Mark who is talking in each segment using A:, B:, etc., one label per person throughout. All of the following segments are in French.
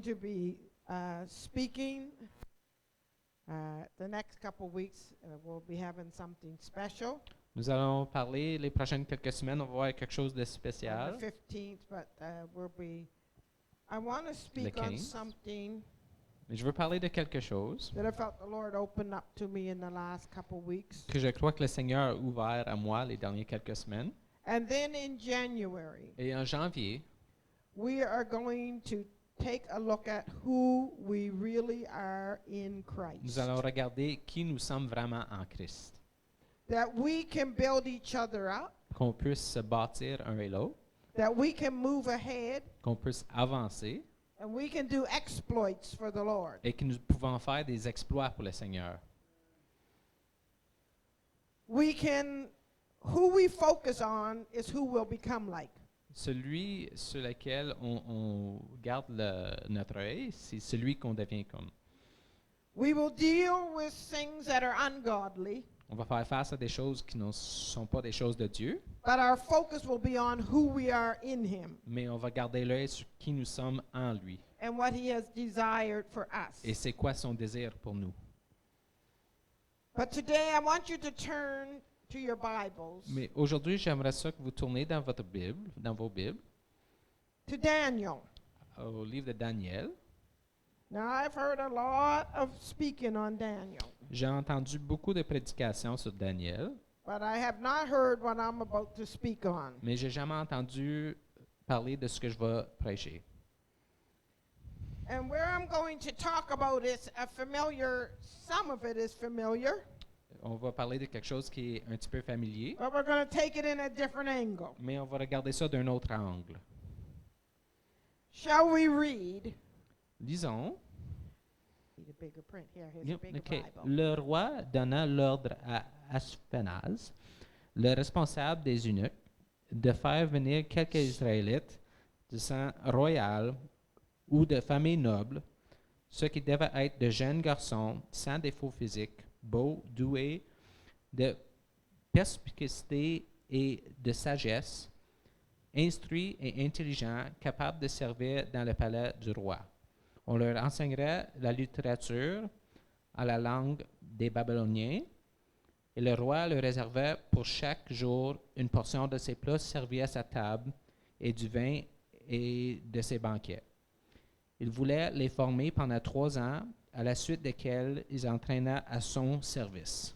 A: to be speaking the next couple weeks. We'll be having something special
B: Nous allons parler les prochaines quelques semaines. On va voir quelque chose de
A: on
B: spécial.
A: the 15th, but I want to speak on
B: 15th.
A: something
B: Mais je veux parler de quelque chose
A: that I felt the Lord open up to me in the last couple weeks.
B: que je crois que le Seigneur a ouvert à moi les dernières quelques semaines.
A: And then in January,
B: Et en janvier,
A: we are going to take a look at who we really are in Christ.
B: nous allons regarder qui nous sommes vraiment en Christ.
A: That we can build each other up,
B: Qu'on puisse se bâtir un et l'autre,
A: that we can move ahead,
B: qu'on puisse avancer
A: and we can do exploits for the Lord.
B: et que nous pouvons faire des exploits pour le Seigneur.
A: Who we focus on is who we'll become like.
B: Celui sur lequel on garde notre œil, c'est celui qu'on devient comme.
A: We will deal with things that are ungodly,
B: On va faire face à des choses qui ne sont pas des choses de Dieu,
A: but our focus will be on who we are in Him
B: mais on va garder l'œil sur qui nous sommes en lui.
A: and what He has desired for us.
B: Et c'est quoi son désir pour nous.
A: But today I want you to turn to your Bibles,
B: Mais aujourd'hui, j'aimerais ça que vous tourniez dans votre Bible, dans vos Bibles,
A: to Daniel.
B: au livre de Daniel.
A: Now I've heard a lot of speaking on Daniel,
B: J'ai entendu beaucoup de prédications sur Daniel,
A: but I have not heard what I'm about to speak on.
B: mais j'ai jamais entendu parler de ce que je vais prêcher.
A: And where I'm going to talk about is some of it is familiar,
B: On va parler de quelque chose qui est un petit peu familier,
A: but we're going to take it in a different angle.
B: mais on va regarder ça d'un autre angle.
A: Shall we read?
B: Lisons.
A: Need a bigger print here. Here's a
B: Yep,
A: bigger
B: ok.
A: Bible.
B: Le roi donna l'ordre à Ashpenaz, le responsable des eunuques, de faire venir quelques Israélites du sang royal ou de famille noble, ceux qui devaient être de jeunes garçons sans défaut physique, beaux, doués, de perspicacité et de sagesse, instruits et intelligents, capables de servir dans le palais du roi. On leur enseignerait la littérature à la langue des Babyloniens, et le roi leur réservait pour chaque jour une portion de ses plats servis à sa table et du vin et de ses banquets. Il voulait les former pendant 3 ans, à la suite desquels ils entraînaient à son service.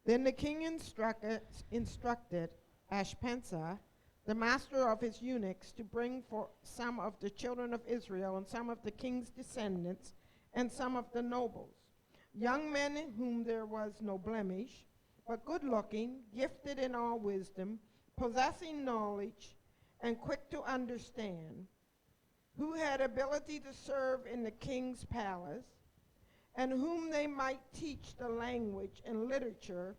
A: Then the king instructed Ashpenaz, the master of his eunuchs, to bring for some of the children of Israel and some of the king's descendants and some of the nobles, young men in whom there was no blemish, but good-looking, gifted in all wisdom, possessing knowledge, and quick to understand, who had ability to serve in the king's palace, and whom they might teach the language and literature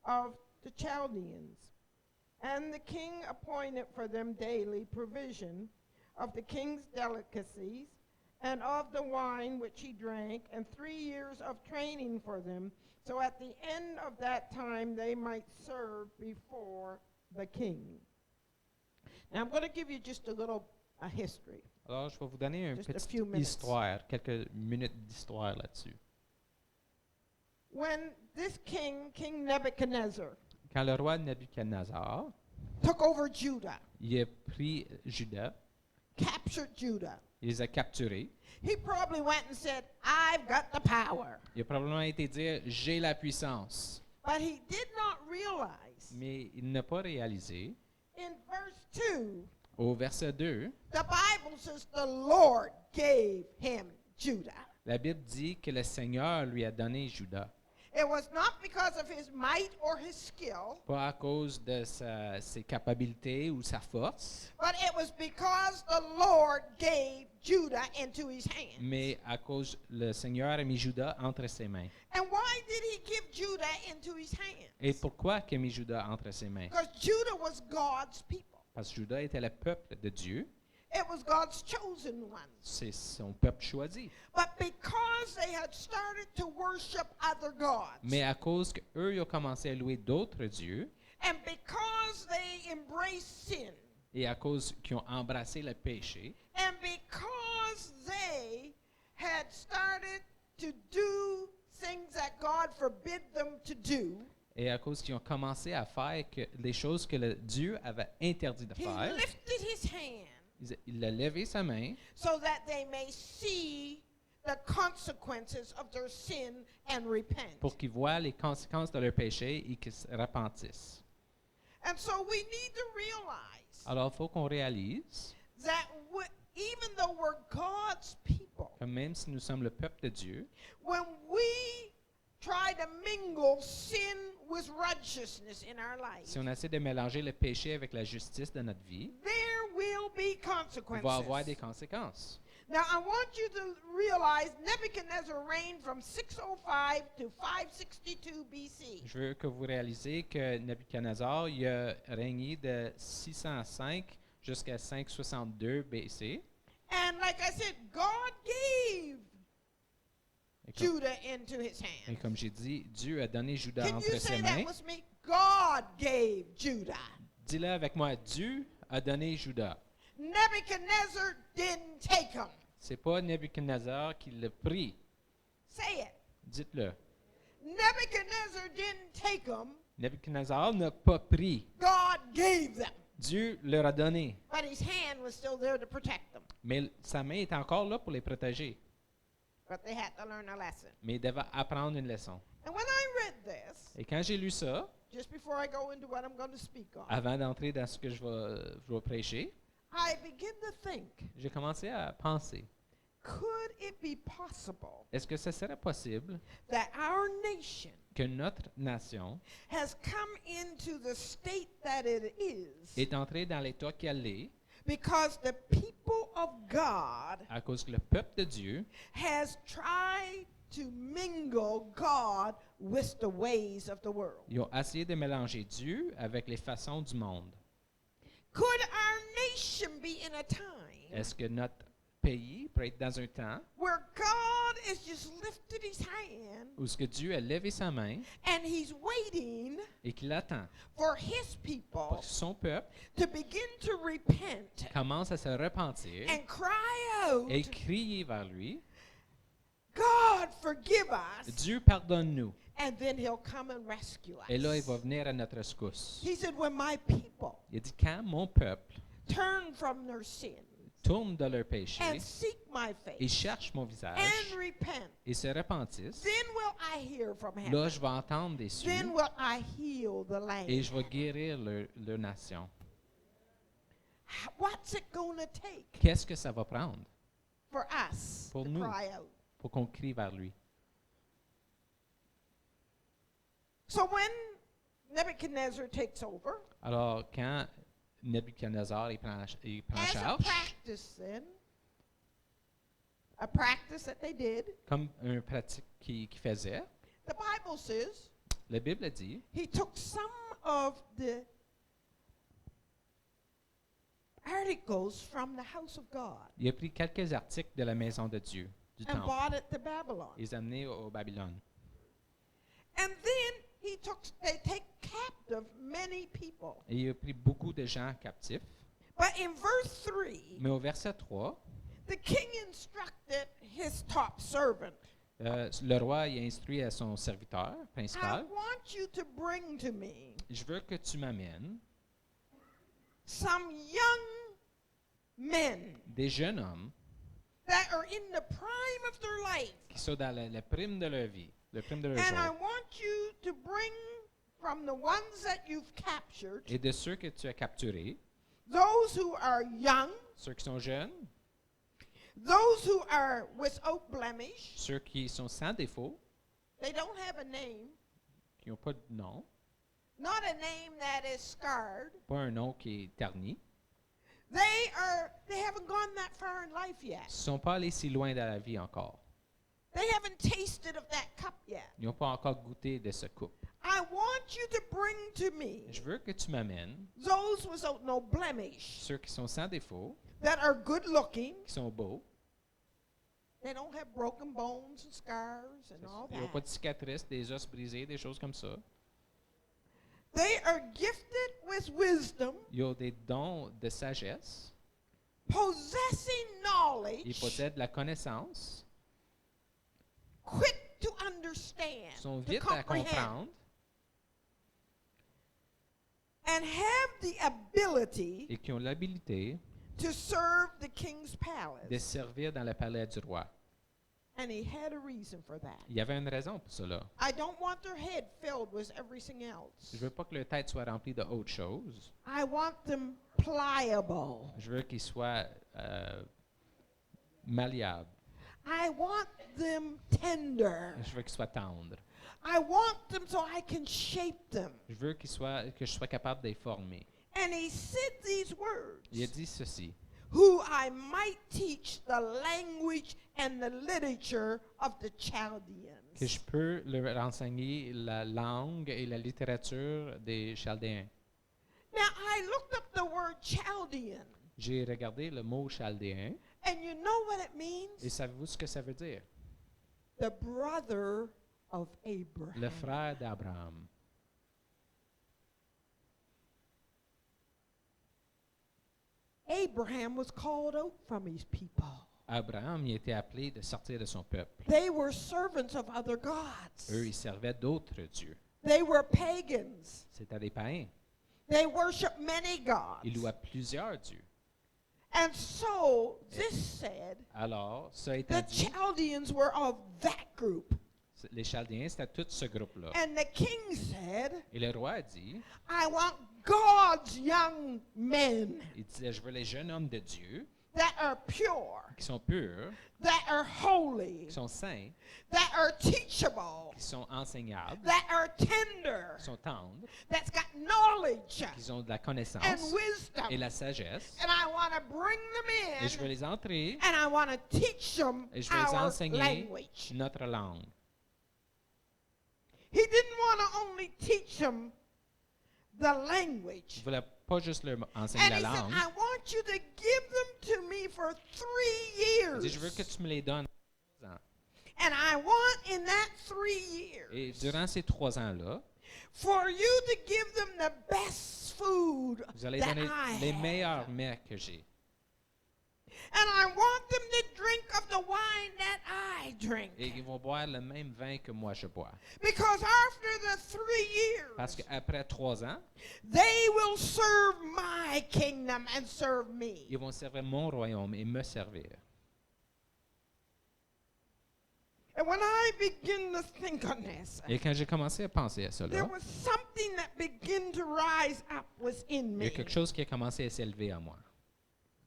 A: of the Chaldeans. And the king appointed for them daily provision of the king's delicacies and of the wine which he drank, and 3 years of training for them, so at the end of that time they might serve before the king. Now I'm going to give you just a little history.
B: Alors, je vais vous donner une
A: Just a
B: petite
A: few minutes.
B: histoire, quelques minutes d'histoire là-dessus.
A: When this king, King Nebuchadnezzar,
B: Quand le roi Nebuchadnezzar,
A: took over Judah,
B: il a pris Juda,
A: captured Judah,
B: il les a capturés,
A: he probably went and said, I've got the power.
B: il a probablement été dire « j'ai la puissance »,
A: But he did not realize
B: mais il n'a pas réalisé.
A: in verse 2,
B: Au verset 2,
A: the Bible says the Lord gave him Judah.
B: la Bible dit que le Seigneur lui a donné Juda,
A: It was not because of his might or his skill,
B: pas à cause de ses capacités ou sa force,
A: but it was because the Lord gave Judah into his hand.
B: mais à cause le Seigneur a mis Juda entre ses mains.
A: And why did he give Judah into his hand?
B: Et pourquoi il a mis Juda entre ses mains?
A: Because Judah was God's people.
B: Parce que Juda était le peuple de Dieu,
A: It was God's chosen ones.
B: c'est son peuple choisi.
A: But because they had started to worship other gods,
B: Mais à cause qu'eux ils ont commencé à louer d'autres dieux,
A: and because they embraced sin,
B: et à cause qu'ils ont embrassé le péché,
A: and because forbid them to do,
B: Et à cause qu'ils ont commencé à faire les choses que Dieu avait interdit de
A: he
B: faire,
A: lifted his hand
B: il a levé sa main
A: so that they may see the consequences of their sin and repent.
B: pour qu'ils voient les conséquences de leur péché et qu'ils se repentissent.
A: And so we need to realize
B: Alors, il faut qu'on réalise
A: that even though we're God's people,
B: que même si nous sommes le peuple de Dieu,
A: when we try to mingle sin with righteousness in our lives,
B: si on essaie de mélanger le péché avec la justice de notre vie,
A: there will be
B: il va y avoir des
A: consequences.
B: conséquences.
A: Now, I want you to realize Nebuchadnezzar reigned from 605 to 562 BC.
B: Je veux que vous réalisiez que Nebuchadnezzar il a régné de 605 jusqu'à 562 BC.
A: And like I said, God gave
B: Et comme,
A: Judah into his
B: et
A: hand.
B: comme j'ai dit, Dieu a donné Judas
A: Can
B: entre
A: you say
B: ses
A: that
B: mains.
A: with me? God gave Judah.
B: Dis-le avec moi, Dieu a donné Judas.
A: Nebuchadnezzar didn't take him.
B: C'est pas Nebuchadnezzar qui l'a pris.
A: Say it.
B: Dites-le.
A: Nebuchadnezzar didn't take him.
B: Nebuchadnezzar n'a pas pris.
A: God gave them.
B: Dieu leur a donné.
A: But his hand was still there to protect them.
B: Mais sa main est encore là pour les protéger.
A: But they had to learn a lesson.
B: Mais il devait apprendre une leçon.
A: And when I read this,
B: Et quand j'ai lu ça,
A: just before I go into what I'm going to speak on,
B: avant d'entrer dans ce que je vais prêcher,
A: I begin to think,
B: j'ai commencé à penser,
A: could it be possible
B: est-ce que ce serait possible
A: that our nation
B: que notre nation
A: has come into the state that it is
B: est entrée dans l'état qu'elle est
A: because the people of God
B: à cause que le peuple de Dieu
A: has tried to mingle God with the ways of the world?
B: ils ont essayé de mélanger Dieu avec les façons du monde?
A: Could our nation be in a time
B: Est-ce que notre pays peut être dans un temps
A: where God has just lifted his hand
B: où ce que Dieu a levé sa main
A: and he's waiting
B: et qu'il attend
A: for his
B: pour
A: people
B: que son peuple
A: to begin to repent
B: commence à se repentir
A: and cry out,
B: et crier vers lui,
A: God, forgive us,
B: Dieu pardonne-nous.
A: and then he'll come and rescue us.
B: Et là, il va venir à notre rescousse.
A: He said, when my people
B: Il a dit, quand mon peuple
A: turn from their sin
B: tourne de leur péché
A: and seek my
B: et
A: face
B: cherche mon visage
A: and repent,
B: et se repentissent,
A: then will I hear from
B: là,
A: heaven.
B: je vais entendre des cieux
A: Then will I heal the land.
B: et je vais guérir leur nation.
A: What's it going to take
B: Qu'est-ce que ça va prendre
A: for us
B: Pour
A: to
B: nous.
A: cry out?
B: pour qu'on crie vers lui?
A: So when Nebuchadnezzar takes over,
B: Alors, quand Nebuchadnezzar il prend
A: as a
B: charge,
A: practice then, a practice that they did,
B: comme une pratique qu'il faisait,
A: the Bible says
B: la Bible dit,
A: he took some of the articles from the house of God
B: il a pris quelques articles de la maison de Dieu, du
A: and
B: temple,
A: brought it to Babylon.
B: et les a amenés au Babylone.
A: And then they take captive many people.
B: Et il a pris beaucoup de gens captifs.
A: But in verse 3,
B: Mais au verset 3,
A: the king instructed his top servant,
B: le roi il a instruit à son serviteur
A: I
B: principal,
A: want you to bring to me
B: je veux que tu m'amènes
A: some young men
B: des jeunes hommes
A: that are in the prime of their life.
B: qui sont dans la prime de leur vie, le prime de leur
A: And I
B: jour.
A: want you to bring from the ones that you've captured,
B: Et de ceux que tu as capturés,
A: those who are young,
B: ceux qui sont jeunes,
A: those who are without blemish,
B: ceux qui sont sans défaut,
A: they don't have a name,
B: qui n'ont pas de nom,
A: not a name that is scarred.
B: pas un nom qui est terni,
A: They haven't gone that far in life yet.
B: ne sont pas allés si loin dans la vie encore.
A: They haven't tasted of that cup yet.
B: Ils n'ont pas encore goûté de ce coupe.
A: I want you to bring to me
B: Je veux que tu m'amènes
A: those without no blemish,
B: ceux qui sont sans défaut,
A: that are good looking.
B: qui sont beaux,
A: They don't have broken bones and scars and all
B: ils n'ont pas de
A: that.
B: cicatrices, des os brisés, des choses comme ça.
A: They are gifted with wisdom,
B: Ils ont des dons de sagesse,
A: possessing
B: ils
A: knowledge,
B: possèdent la connaissance,
A: quick to understand,
B: sont
A: to
B: vite à
A: comprehend,
B: comprendre
A: and have the ability
B: et qui ont l'habilité
A: to serve the king's
B: de
A: palace.
B: servir dans le palais du roi.
A: And he had a reason for that.
B: Il y avait une raison pour cela.
A: I don't want their head filled with everything else.
B: Je veux pas que leur tête soit remplie de autre chose.
A: I want them pliable.
B: Je veux qu'ils soient malléables.
A: I want them tender.
B: Je veux qu'ils soient tendres.
A: I want them so I can shape them.
B: Je veux que je sois capable de les former.
A: And he said these words,
B: Il a dit ceci.
A: who I might teach the language and the literature of the
B: Que
A: Chaldeans.
B: je peux leur enseigner la langue et la littérature des Chaldéens.
A: Now, I looked up the word Chaldean,
B: J'ai regardé le mot chaldéen
A: and you know what it
B: et
A: means?
B: savez-vous ce que ça veut dire?
A: The brother of
B: Le
A: Abraham.
B: frère d'Abraham.
A: Abraham was called out from his people.
B: Abraham il a été appelé de sortir de son peuple.
A: They were servants of other gods.
B: Eux, ils servaient d'autres dieux.
A: They were pagans.
B: C'était des païens.
A: They worshiped many
B: Ils
A: gods.
B: louaient plusieurs dieux.
A: And so this said,
B: Alors, ça étant
A: the
B: dit,
A: Chaldeans were of that group.
B: les Chaldéens, c'était tout ce groupe-là.
A: And the king said,
B: Et le roi a dit,
A: I want God's young men
B: il disait, je veux les jeunes hommes de Dieu
A: that are pure,
B: qui sont purs,
A: that are holy,
B: qui sont saints,
A: that are teachable,
B: qui sont enseignables,
A: that are tender,
B: qui sont tendres,
A: that's got knowledge
B: qui ont de la
A: and
B: connaissance
A: wisdom.
B: et la sagesse.
A: And I want to bring them
B: Et je veux
A: in
B: les entrer
A: and I want to teach them
B: et je veux les
A: our
B: enseigner
A: language.
B: notre langue.
A: He didn't want to only teach them the
B: Je
A: language.
B: ne voulais pas juste leur enseigner
A: And
B: la
A: he said,
B: langue.
A: I want you to give them to me for 3
B: Il dit,
A: years.
B: je veux que tu me les donnes.
A: And I want in that 3
B: Et
A: years
B: durant ces 3 ans-là,
A: for you to give them the best food
B: vous allez
A: that
B: donner
A: I
B: les
A: have.
B: meilleurs mets que j'ai.
A: And I want them to drink of the wine that I drink.
B: Et ils vont boire le même vin que moi je bois.
A: Because after the 3
B: Parce
A: years,
B: qu'après 3 ans,
A: they will serve my kingdom and serve me.
B: ils vont servir mon royaume et me servir.
A: And when I begin to think on this,
B: Et quand j'ai commencé à penser à
A: there
B: cela,
A: was something that began to rise up within
B: il y
A: me.
B: a quelque chose qui a commencé à s'élever en moi.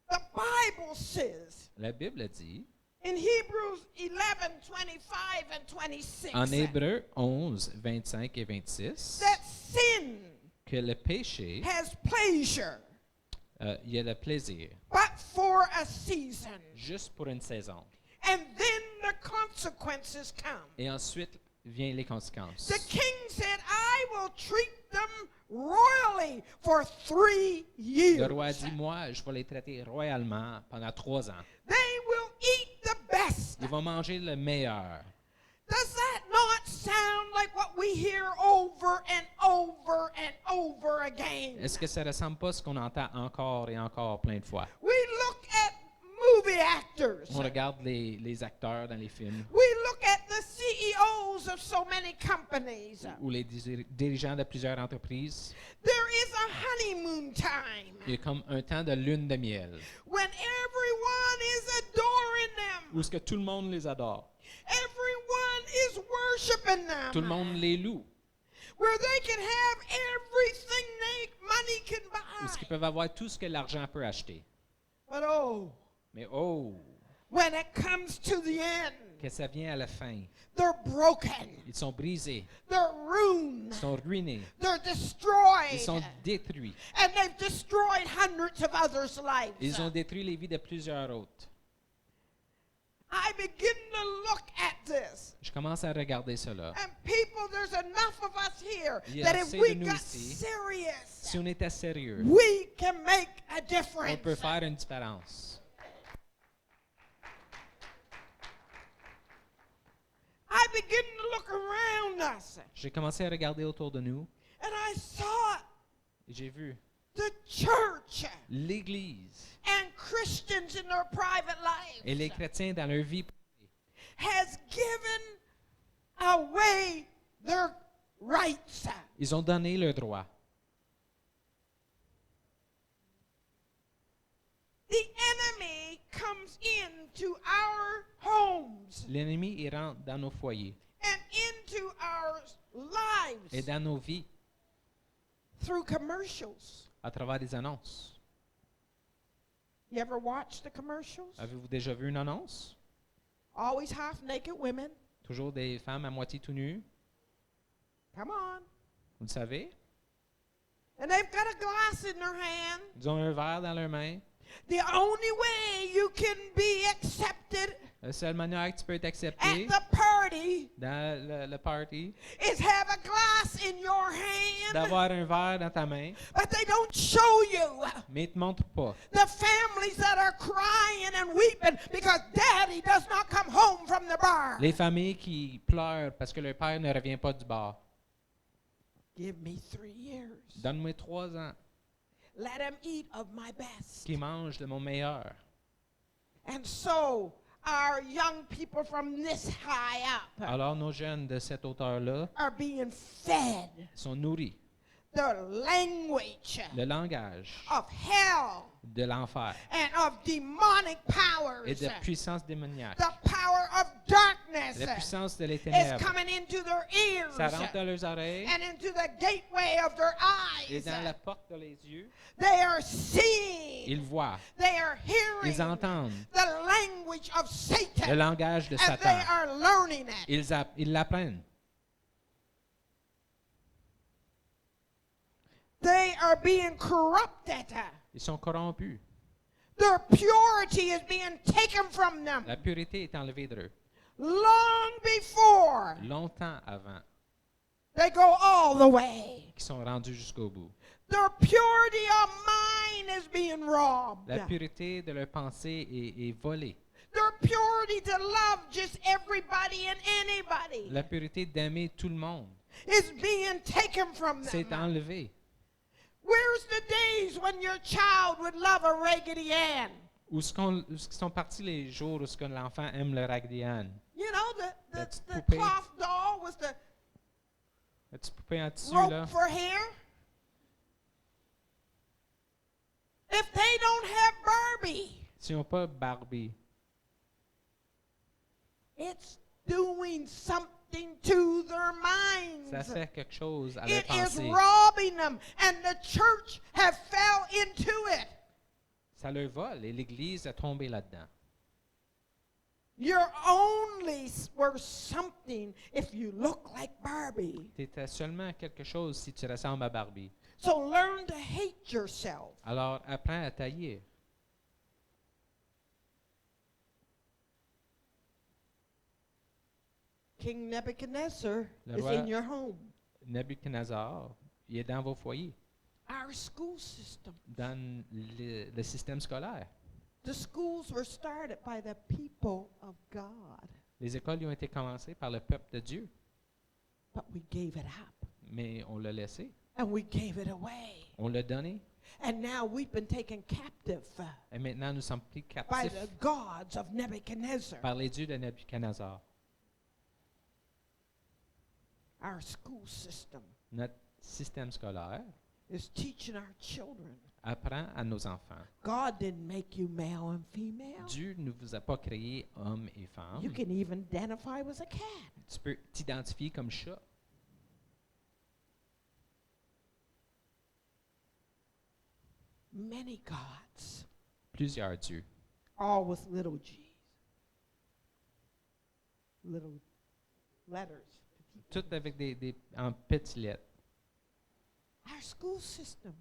A: The Bible says
B: La Bible dit,
A: in Hebrews 11:25 and 26
B: en Hébreux 11, 25 et 26,
A: that sin
B: que le péché,
A: has pleasure,
B: il y a le plaisir,
A: but for a season.
B: juste pour une saison.
A: And then the consequences come.
B: Et ensuite viennent les conséquences.
A: The king said, I will treat them royally for 3 years.
B: Le roi dit, moi, je vais les traiter royalement pendant 3 ans.
A: They will eat the best.
B: Ils vont manger le meilleur.
A: Does that not sound like what we hear over and over and over again?
B: Est-ce que ça ressemble pas à ce qu'on entend encore et encore plein de fois?
A: We look at movie actors.
B: On regarde les acteurs dans les films
A: We look at the CEOs of so many companies.
B: ou les dirigeants de plusieurs entreprises.
A: There is a honeymoon time
B: Il y a comme un temps de lune de miel
A: when everyone is adoring them.
B: où est-ce que tout le monde les adore.
A: Everyone is worshiping them.
B: Tout le monde les loue.
A: Where they can have everything money can
B: Où est-ce qu'ils
A: buy.
B: peuvent avoir tout ce que l'argent peut acheter.
A: But oh,
B: Mais oh,
A: when it comes to the end,
B: que ça vient à la fin.
A: they're broken.
B: Ils sont brisés.
A: They're ruined.
B: Ils sont ruinés.
A: They're destroyed.
B: Ils sont détruits.
A: And they've destroyed hundreds of others' lives.
B: Ils ont détruit les vies de plusieurs autres.
A: I begin to look at this.
B: Je commence à regarder cela.
A: And people, there's enough of us here
B: Il y a
A: that if
B: assez
A: we
B: de nous
A: got
B: ici.
A: serious,
B: Si on était sérieux,
A: we can make a
B: on
A: difference.
B: peut faire une différence.
A: I begin to look around us,
B: J'ai commencé à regarder autour de nous
A: and I saw
B: et j'ai vu
A: the church
B: l'Église
A: and Christians in their private
B: et les
A: lives
B: chrétiens dans leur vie
A: has given away their rights.
B: Ils ont donné leurs droits.
A: The enemy comes into our homes
B: L'ennemi, il rentre dans nos foyers
A: and into our
B: et
A: lives
B: dans nos vies
A: through commercials.
B: à travers des annonces.
A: You ever watch the commercials?
B: Avez-vous déjà vu une annonce?
A: Always half naked women.
B: Toujours des femmes à moitié tout nues,
A: Come on.
B: vous le savez.
A: And they've got a glass in their hand.
B: Ils ont un verre dans leurs mains.
A: The only way you can be accepted
B: La seule manière que tu peux être
A: at
B: accepté
A: the party
B: dans le party,
A: is have a glass in your hand.
B: d'avoir un verre dans ta main,
A: But they don't show you
B: mais ils ne te montrent pas.
A: the families that are crying and weeping because daddy does not come home from the bar.
B: Les familles qui pleurent parce que leur père ne revient pas du bar.
A: Give me 3 years.
B: Donne-moi 3 ans
A: Let him eat of my best.
B: qui mangent de mon meilleur.
A: And so our young people from this high up
B: Alors nos jeunes de cette hauteur-là
A: are being fed
B: sont nourris.
A: the language
B: Le langage
A: of hell
B: de l'enfer
A: and of demonic powers.
B: et de puissance démoniaque.
A: The power of darkness
B: La puissance de les
A: is
B: ténèbres,
A: coming into their ears
B: ça rentre dans leurs oreilles
A: and into the gateway of their
B: et
A: eyes.
B: dans la porte de les yeux.
A: They are seeing,
B: Ils voient,
A: they are hearing
B: ils entendent
A: the language of
B: le
A: Satan,
B: langage de
A: and they
B: Satan.
A: are learning it.
B: Ils l'apprennent.
A: They are being corrupted.
B: Ils sont corrompus.
A: Their purity is being taken from them
B: La pureté est enlevée d'eux.
A: long before
B: Longtemps avant
A: they go all the way.
B: qu'ils sont rendus jusqu'au bout.
A: Their purity of mind is being robbed.
B: La pureté de leur pensée est volée.
A: Their purity to love just everybody and anybody
B: La pureté d'aimer tout le monde,
A: is being taken from
B: c'est
A: them.
B: enlevé.
A: Where's the days when your child would love a Raggedy Ann?
B: Où sont partis les jours où ce que l'enfant aime le Raggedy Ann?
A: You know,
B: La petite
A: the
B: poupée.
A: cloth doll with the
B: La petite poupée en tissu, là.
A: rope for hair. If they don't have Barbie,
B: S'ils n'ont pas Barbie,
A: it's doing something to their
B: ça
A: minds.
B: fait quelque chose à leur
A: It is
B: pensée.
A: robbing them, and the church have fell into it.
B: Ça leur vole et l'Église a tombé là-dedans.
A: You're only worth something if you look like Barbie.
B: Tu étais seulement quelque chose si tu ressembles à Barbie.
A: So learn to hate yourself.
B: Alors apprends à tailler.
A: King Nebuchadnezzar
B: Le
A: is
B: roi-
A: in your home.
B: Nebuchadnezzar, il est dans vos foyers,
A: Our school system.
B: dans le système scolaire.
A: The schools were started by the people of God,
B: Les écoles y ont été commencées par le peuple de Dieu,
A: but we gave it up
B: mais on l'a laissé,
A: and we gave it away.
B: on l'a donné,
A: And now we've been taken captive
B: et maintenant nous sommes pris
A: by
B: captifs
A: the gods of Nebuchadnezzar.
B: par les dieux de Nebuchadnezzar.
A: Our school system
B: Notre système scolaire
A: is teaching our children.
B: apprend à nos enfants.
A: God didn't make you male and female.
B: Dieu ne vous a pas créé hommes et femmes.
A: You can even identify as a cat.
B: Tu peux t'identifier comme chat.
A: Many gods,
B: Plusieurs dieux.
A: all with little g's. Little letters.
B: Toutes avec en petites lettres.
A: Our school system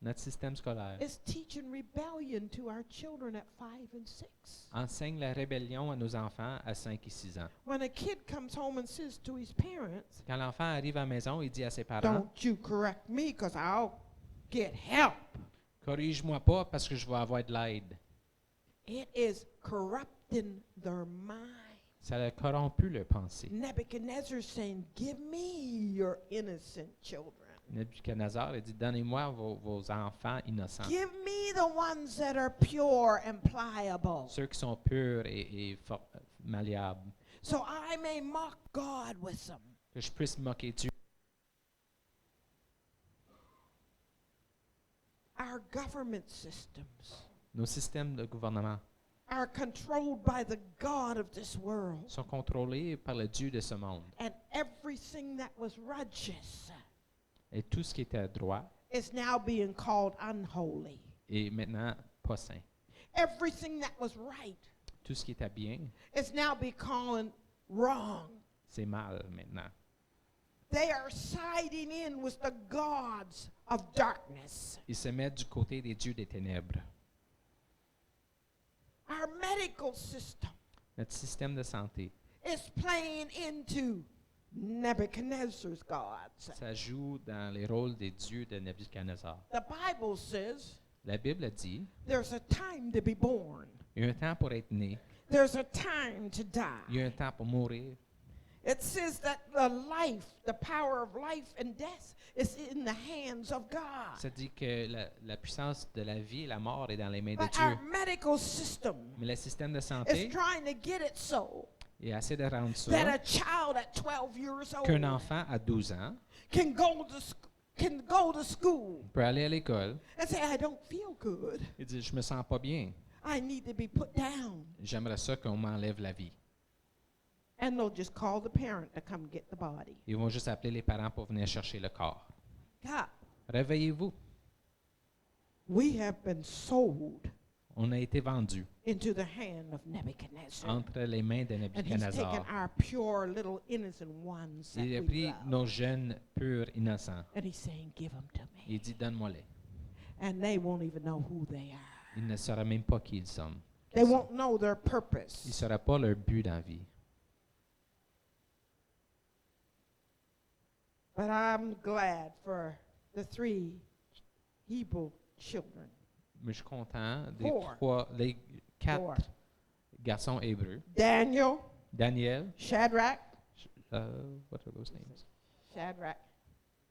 B: Notre système scolaire
A: is teaching rebellion to our children at 5 and 6.
B: enseigne la rébellion à nos enfants à 5 et 6 ans.
A: When a kid comes home and says to his parents,
B: Quand l'enfant arrive à la maison, il dit à ses parents,
A: "Don't you correct me because I'll get help."
B: corrige-moi pas parce que je vais avoir de l'aide.
A: It is corrupting their mind.
B: Ça a corrompu leur pensée.
A: Nebuchadnezzar saying, "Give me your innocent children.
B: Nebuchadnezzar a dit, donnez-moi vos enfants innocents,
A: Give me the ones that are pure and pliable."
B: ceux qui sont purs et malléable,
A: so I may mock God with them.
B: que je puisse moquer Dieu.
A: Our government systems
B: Nos systèmes de gouvernement
A: are controlled by the God of this world.
B: sont contrôlés par le Dieu de ce monde.
A: And everything that was righteous
B: Et tout ce qui était droit
A: is now being called unholy.
B: est maintenant pas saint.
A: Everything that was right
B: Tout ce qui était bien,
A: is now being called wrong.
B: c'est mal maintenant.
A: They are siding in with the gods of darkness.
B: Ils se mettent du côté des dieux des ténèbres.
A: Our medical system
B: Notre système de santé,
A: is playing into Nebuchadnezzar's gods.
B: ça joue dans les rôles des dieux de Nebuchadnezzar.
A: The Bible says
B: La Bible dit,
A: there's a time to be born.
B: il y a un temps pour être né,
A: There's a time to
B: il y
A: die.
B: a un temps pour mourir.
A: It says that the life, the power of life and death is in the hands of God.
B: Ça dit que la puissance de la vie et la mort est dans les mains de
A: But
B: Dieu.
A: our medical system
B: Mais le système de
A: is
B: santé
A: trying to get it so
B: est assez de rendre
A: that
B: ça
A: a child at 12 years
B: qu'un
A: old
B: enfant à 12 ans
A: can go to school
B: peut aller à l'école
A: and say, I don't feel good.
B: et dire, je me sens pas bien.
A: I need to be put down.
B: J'aimerais ça qu'on m'enlève la vie.
A: And they'll just call the parent to come get the body.
B: Ils vont juste appeler les parents pour venir chercher le corps.
A: God,
B: Réveillez-vous.
A: we have been sold
B: On a été vendus
A: into the hand of Nebuchadnezzar.
B: entre les mains de
A: And he's taken
B: Nebuchadnezzar.
A: our pure little innocent ones that
B: Il a
A: we
B: pris
A: love.
B: nos jeunes purs innocents.
A: And he's saying, give them to
B: Il
A: me.
B: dit, donne-moi-les.
A: And they won't even know who they are.
B: Ils ne sauraient même pas qui ils sont.
A: They won't know their
B: Ils ne
A: purpose.
B: sauraient pas leur but dans la vie.
A: But I'm glad for the 3 Hebrew children.
B: Mais je suis content
A: Four.
B: des 4 garçons hébreux.
A: Daniel,
B: Daniel,
A: Shadrach,
B: what are those names?
A: Shadrach,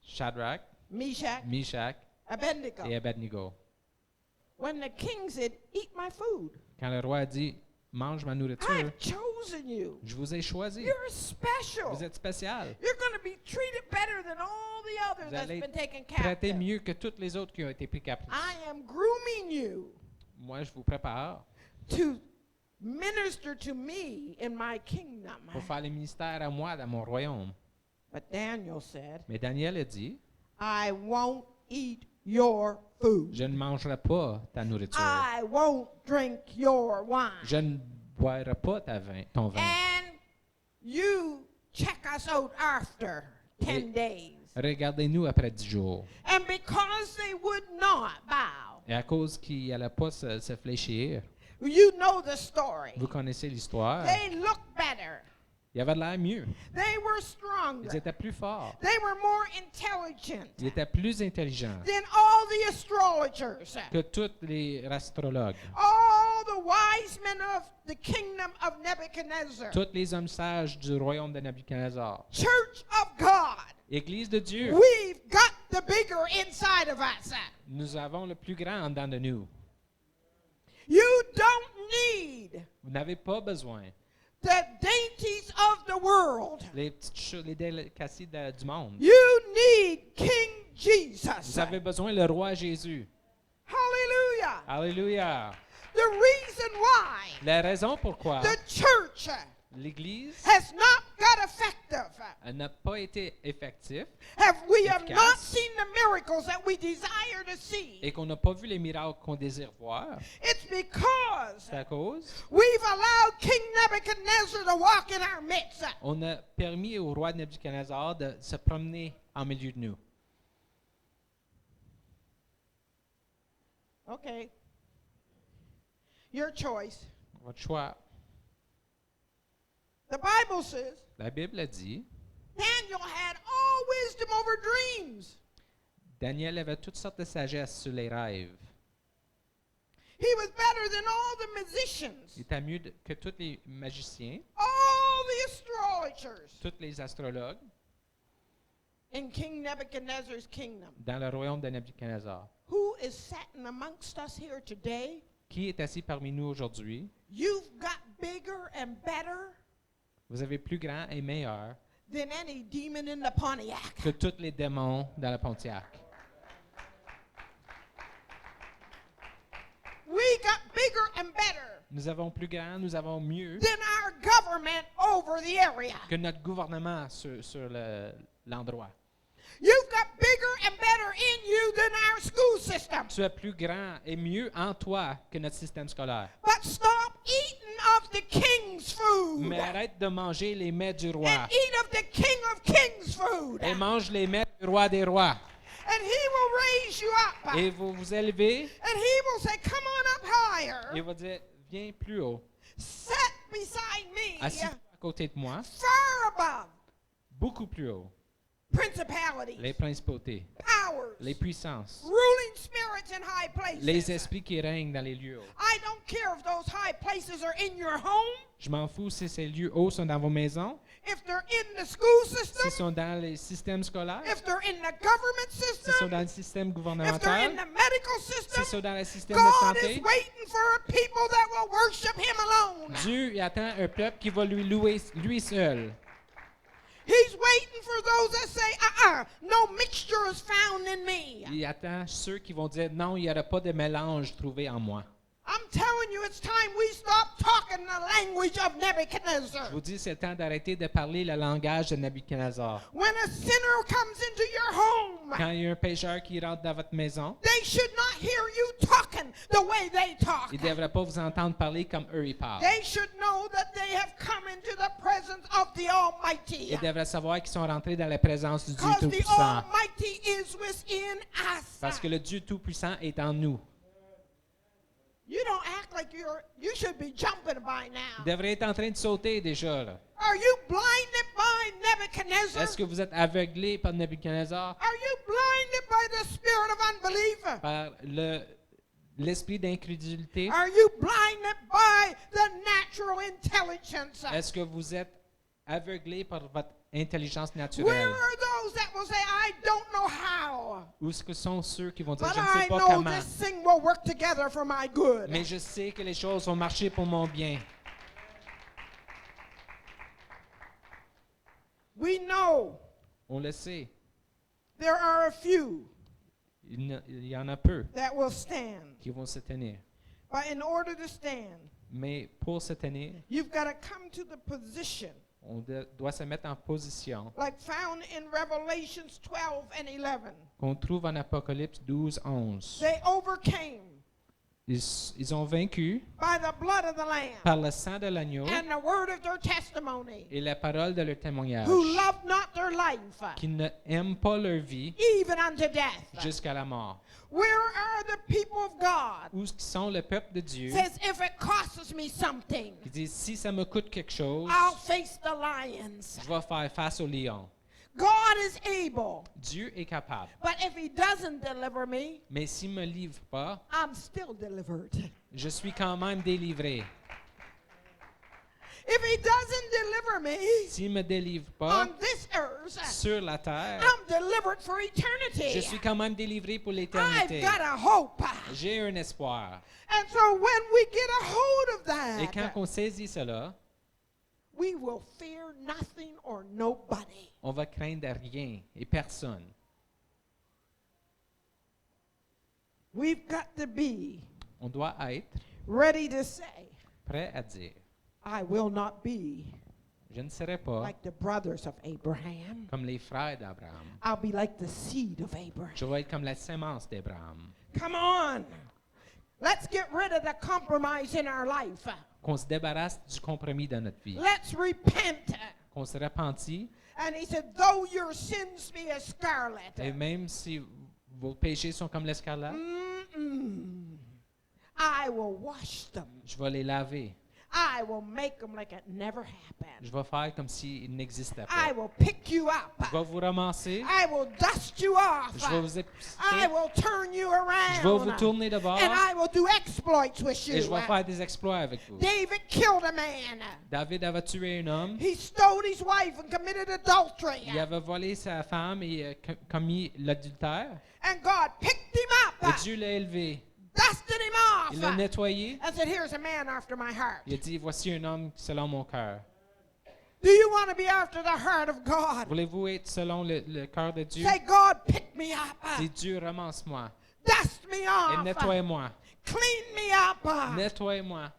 B: Shadrach,
A: Meshach,
B: Meshach
A: Abednego.
B: et Abednego.
A: When the king said, eat my food,
B: Quand le roi a dit, mange ma nourriture,
A: I've chosen you.
B: je vous ai choisi.
A: You're special.
B: Vous êtes spécial.
A: You're going to be treated better than all the others
B: Vous
A: that's
B: allez
A: been taken
B: Traitez
A: captive.
B: mieux que toutes les autres qui ont été pris captifs.
A: I am grooming you
B: Moi, je vous prépare
A: to minister to me in my kingdom.
B: pour faire le ministère à moi dans mon royaume.
A: But Daniel said,
B: Mais Daniel a dit,
A: I won't eat your food.
B: je ne mangerai pas ta nourriture.
A: I won't drink your wine.
B: Je ne boirai pas ton vin.
A: And you check us out after 10
B: Et-
A: days.
B: Regardez-nous après 10 jours.
A: And because they would not bow,
B: Et à cause qu'il n'allait pas se fléchir,
A: you know the story.
B: vous connaissez l'histoire,
A: They looked better.
B: il avait de l'air mieux.
A: They were
B: Ils
A: stronger.
B: étaient plus forts.
A: They were more intelligent
B: Ils étaient plus intelligents
A: than all the astrologers,
B: que tous les astrologues.
A: all the wise men of the kingdom of Nebuchadnezzar.
B: Tous les hommes sages du royaume de Nebuchadnezzar.
A: Church of God,
B: Église de Dieu,
A: we've got the bigger inside of us.
B: nous avons le plus grand en dedans de nous.
A: You don't need
B: Vous n'avez pas besoin
A: the dainties of the world.
B: les petites choses, les délicacies du monde.
A: You need King Jesus.
B: Vous avez besoin le roi Jésus.
A: Hallelujah.
B: Alléluia.
A: The reason why
B: La raison pourquoi
A: the church
B: l'Église
A: has not got effective,
B: n'a pas été effective
A: we have
B: Efficace.
A: not seen the miracles that we desire to see,
B: et qu'on n'a pas vu les miracles qu'on désire voir,
A: it's because
B: c'est à cause
A: we've allowed King Nebuchadnezzar to walk in our midst.
B: on a permis au roi Nebuchadnezzar de se promener en milieu de nous.
A: Okay. Your choice.
B: Votre choix.
A: The Bible says
B: La Bible a dit,
A: Daniel had all wisdom over dreams.
B: Daniel avait toutes sortes de sagesse sur les rêves.
A: He was better than all the musicians,
B: Il était mieux que tous les magiciens,
A: all the astrologers
B: tous les astrologues
A: in King Nebuchadnezzar's kingdom.
B: dans le royaume de Nebuchadnezzar.
A: Who is sitting amongst us here today?
B: Qui est assis parmi nous aujourd'hui?
A: You've got bigger and better
B: Vous avez plus grand et meilleur
A: than any demon in the Pontiac.
B: que tous les démons dans la Pontiac.
A: We got bigger and better
B: Nous avons plus grand, nous avons mieux
A: than our government over the area.
B: que notre gouvernement sur l'endroit.
A: You've got bigger and better in you than our school system.
B: Tu as plus grand et mieux en toi que notre système scolaire.
A: But stop eating of the king's food
B: Mais arrête de manger les mets du roi
A: and eat of the king of king's food.
B: et mange les mets du roi des rois.
A: And he will raise you up.
B: Et vous vous élevez
A: And he will say, come on up higher.
B: et vous dire, viens plus haut,
A: Sit beside me.
B: assis à côté de moi,
A: Far above
B: beaucoup plus haut.
A: principalities,
B: Les principautés,
A: powers,
B: les puissances,
A: ruling spirits in high places.
B: les esprits qui règnent dans les lieux hauts.
A: I don't care if those high places are in your home,
B: Je m'en fous si ces lieux hauts sont dans vos maisons,
A: if they're in the school system,
B: s'ils sont dans les systèmes scolaires,
A: if they're in the government
B: s'ils sont
A: system,
B: dans le système
A: if they're
B: gouvernemental,
A: in the medical
B: s'ils
A: system.
B: sont dans le système de
A: God is
B: santé.
A: waiting for a people that will worship him alone.
B: Dieu attend un peuple qui va lui louer lui seul.
A: He's waiting for those that say, no mixture is found in me.
B: Il attend ceux qui vont dire non, il n'y aura pas de mélange trouvé en moi.
A: I'm telling you, it's time we stop talking the language of
B: Je
A: Nebuchadnezzar.
B: vous dis, c'est le temps d'arrêter de parler le langage de Nebuchadnezzar.
A: When a sinner comes into your home,
B: Quand il y a un pécheur qui rentre dans votre maison,
A: they should not hear you talking the way they talk.
B: il ne devrait pas vous entendre parler comme eux ils parlent.
A: They should know that they have come into the presence of the Almighty.
B: Ils devraient savoir qu'ils sont rentrés dans la présence du Dieu
A: Because the
B: Tout-Puissant.
A: Almighty is within us.
B: Parce que le Dieu Tout-Puissant est en nous.
A: You don't act like you should be jumping by
B: Il
A: now.
B: devrait être en train de sauter déjà. Là.
A: Are you blinded by Nebuchadnezzar?
B: Est-ce que vous êtes aveuglés par Nebuchadnezzar,
A: Are you blinded by the spirit of unbelief?
B: par l'esprit d'incrédulité?
A: Are you blinded by the natural intelligence?
B: Est-ce que vous êtes aveuglés par votre intelligence
A: Where
B: naturelle?
A: are those that will say, I don't know how,
B: Où est-ce que sont ceux qui vont dire,
A: but
B: je ne sais
A: I
B: pas
A: know
B: comment,
A: this thing will work together for my good?
B: mais je sais que les choses vont marcher pour mon bien.
A: We know
B: On le sait.
A: there are a few
B: Il y en a peu
A: that will stand.
B: qui vont se tenir.
A: But in order to stand,
B: Mais pour se tenir,
A: you've got to come to the position
B: on doit se mettre en position
A: like found in Revelations 12 and 11.
B: qu'on trouve en Apocalypse 12, 11.
A: They overcame
B: Ils ont vaincu
A: by the blood of the Lamb
B: par le sang de l'agneau
A: and the word of their testimony,
B: et la parole de leur témoignage,
A: who loved not their life,
B: qui ne aiment pas leur vie
A: even unto death.
B: jusqu'à la mort.
A: Where are the people of God?
B: Où sont le peuple de Dieu
A: Says, if it costs me something,
B: qui disent, si ça me coûte quelque chose,
A: I'll face the lions.
B: je vais faire face au lion.
A: God is able,
B: Dieu est capable.
A: but if he doesn't deliver me,
B: Mais s'il ne me livre pas,
A: I'm still delivered.
B: je suis quand même délivré.
A: If he doesn't deliver me
B: S'il ne me délivre pas
A: on this earth,
B: sur la terre,
A: I'm delivered for
B: je
A: eternity.
B: suis quand même délivré pour
A: I've
B: l'éternité.
A: got a hope.
B: J'ai un espoir.
A: And so when we get a hold of
B: Et quand
A: that,
B: on saisit cela,
A: we will fear nothing or nobody.
B: on va craindre rien et personne.
A: We've got to be
B: On doit être
A: ready to say,
B: prêt à dire,
A: I will not be
B: je ne serai pas
A: like the brothers of Abraham.
B: comme les frères d'Abraham.
A: I'll be like the seed of Abraham.
B: Je vais être comme la sémence d'Abraham.
A: Come on. Let's get rid of the compromise in our life.
B: Qu'on se débarrasse du compromis dans notre vie.
A: Let's repent.
B: Qu'on se repentit.
A: And he said, though your sins be as scarlet,
B: Et même si vos péchés sont comme l'escarlate,
A: I will wash them.
B: je vais les laver.
A: I will make them like it never happened.
B: Je vais faire comme s'ils n'existaient
A: I
B: pas.
A: will pick you up.
B: Je vais vous ramasser.
A: I will dust you off.
B: Je vais vous
A: I
B: épouster.
A: will turn you
B: Je vais vous
A: around.
B: tourner de bord.
A: And I will do exploits with
B: Et je
A: you.
B: vais faire des exploits avec vous.
A: David killed a man.
B: David avait tué un homme.
A: He stole his wife and committed adultery.
B: Il avait volé sa femme et commis l'adultère.
A: And God picked him
B: Et
A: up.
B: Dieu l'a élevé.
A: dusted him
B: Il l'a
A: off,
B: nettoyé.
A: and said, here's a man after my heart.
B: Il a dit, voici un homme selon mon cœur.
A: Do you want to be after the heart of God?
B: Voulez-vous être selon le cœur de Dieu?
A: Say, God, pick me up.
B: Dis, Dieu, ramasse-moi
A: Dust me
B: et
A: off.
B: nettoie-moi.
A: Clean me up.
B: Nettoie-moi.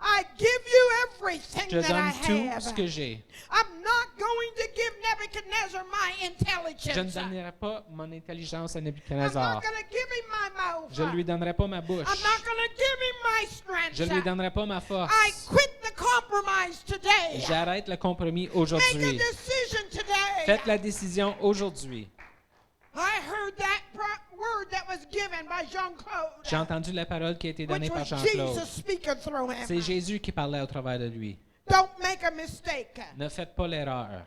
A: I give you everything
B: Je te
A: that I
B: donne tout ce
A: have.
B: que j'ai.
A: I'm not going to give Nebuchadnezzar my
B: Je ne
A: intelligence.
B: donnerai pas mon intelligence à
A: I'm
B: Nebuchadnezzar.
A: not going to give him my mouth.
B: Je ne lui donnerai pas ma bouche.
A: I'm not going to give him my strength.
B: Je ne lui donnerai pas ma force.
A: I quit the compromise today.
B: J'arrête le compromis
A: Make a
B: aujourd'hui.
A: decision today.
B: Faites la décision aujourd'hui.
A: I heard that word that was given by
B: J'ai
A: Jean-Claude,
B: entendu la parole qui a été
A: which
B: donnée par
A: was
B: Jean-Claude.
A: Jesus speaking through him.
B: C'est Jésus qui parlait au travers de lui.
A: Don't make a mistake.
B: Ne faites pas l'erreur.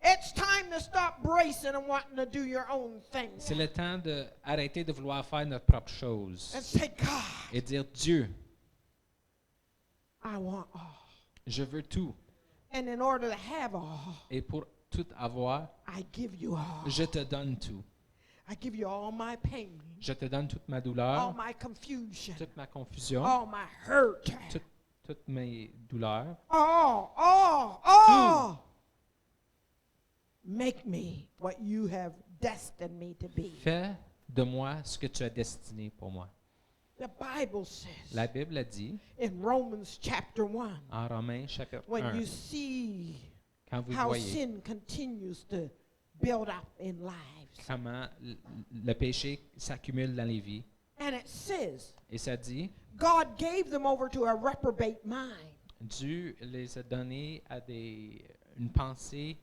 A: It's time to stop bracing and wanting to do your own thing.
B: C'est le temps d'arrêter de vouloir faire notre propre chose
A: And say, God,
B: et dire, Dieu,
A: I want all.
B: je veux tout.
A: And in order to have all,
B: Et pour tout avoir,
A: I give you all.
B: je te donne tout.
A: I give you all my pain,
B: Je te donne toute ma
A: all
B: douleur,
A: my confusion,
B: toute ma confusion,
A: all my hurt.
B: toutes mes douleurs.
A: All. Make me what you have destined me to be.
B: Fais de moi ce que tu as destiné pour moi.
A: The Bible says
B: La Bible a dit,
A: in Romans chapter 1,
B: en Romains chapitre
A: when
B: 1,
A: you see
B: quand vous
A: how
B: voyez
A: sin continues to build up in lives.
B: comment le péché s'accumule dans les vies,
A: And it says,
B: et ça dit,
A: God gave them over to a reprobate mind.
B: Dieu les a donnés à une pensée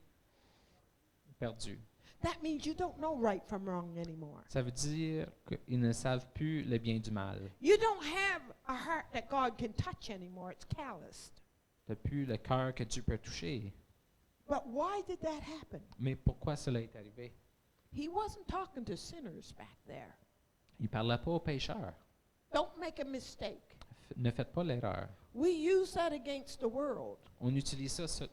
B: perdue.
A: That means you don't know right from wrong anymore.
B: Ça veut dire qu'ils ne savent plus le bien du mal.
A: You don't have a heart that God can touch anymore. It's calloused.
B: Tu n'as plus le cœur que Dieu peut toucher.
A: But why did that happen?
B: Mais pourquoi cela est arrivé?
A: He wasn't talking to sinners back there.
B: Il ne parlait pas aux pécheurs.
A: Don't make a mistake.
B: Ne faites pas l'erreur.
A: We use that against the world.
B: On utilise ça